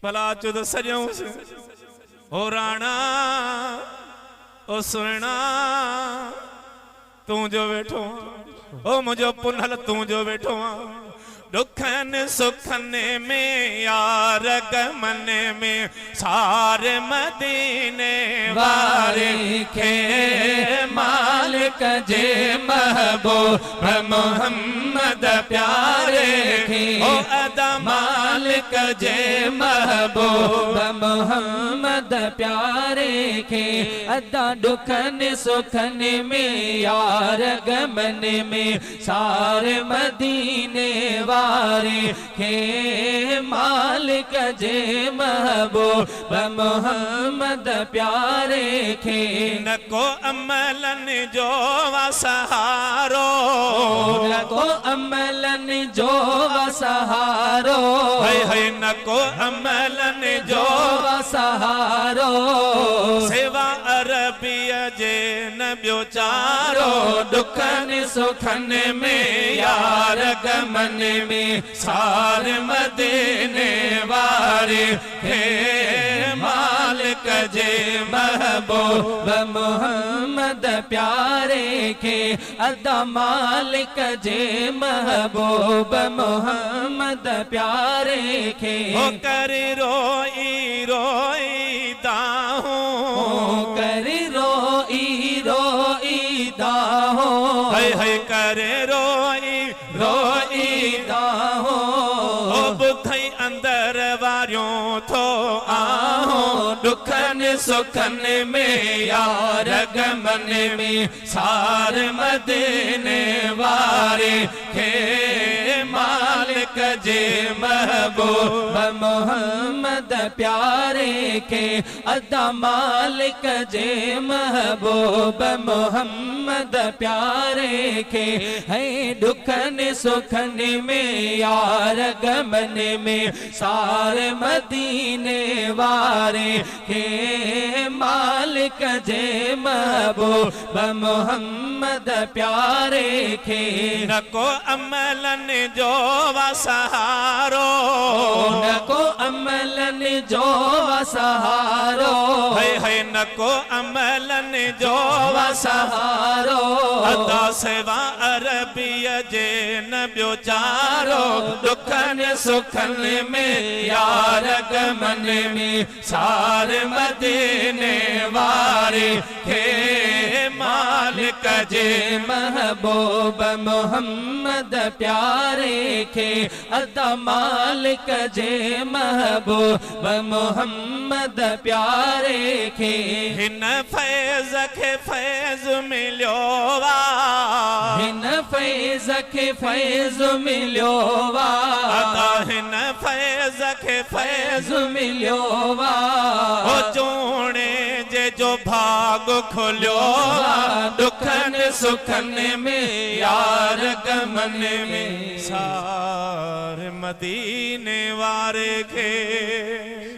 भला चुद सजऊं ओ राणा ओ सुणा तू जो वेठो ओ मुझो पुनल तू जो वेठो दुखन सुखन में यार गमन में सारे मदीने वारे खे मालिक जे महबूब मोहम्मद प्यारे खे ओ अदा मालिक जे महबूब मोहम्मद प्यारे खे अदा दुखन सुखन में यार गमन में सारे मदीने वारे खे मालिक जे महबूब मोहम्मद प्यारे खे न को अमलन जो सहारो न को अमलन जो सहारो है न को अमलन जो सहारो सेवा अरबिया जे न ॿियो चारो दुखन सुखन में यार गमन में सार मदीने वारे खे मालिक जे महबूब मोहम्मद प्यारे खे अदा मालिक जे महबूब मोहम्मद प्यारे खे कर रोई रोई दाहो कर रोई रोई दाहो है कर रोई रोई दाहो बुधई अंदर वारियों थो आहो दुखन सुखन में यार गमन में सार मदीने वारे खे मालिक जे महबूब मोहम्मद प्यारे खे अदा मालिक जे महबूब मोहम्मद प्यारे खे है दुखन सुखन में यार गमन में सार मदीने वारे खे मालिक जे महबूब मोहम्मद प्यारे खे न को अमलन जो सहारो न को अमलन जो सहारो है न को अमलन जो सहारो अदा सेवा अरबिया जे न ॿियो चारो दुखन सुखन में यार गमन में सार मदीने वारे खे मालिक जे महबूब मोहम्मद प्यारे खे अदा मालिक जे महबूब मोहम्मद प्यारे खे हिन फैज़ खे फैज़ मिलियो वा हिन फैज़ खे फैज़ मिलियो वा अदा हिन फैज़ खे फैज़ मिलियो वा ओ चूणे जे जो भाग खुलियो दुखन सुखन में यार गमन में सार मदीने वारे खे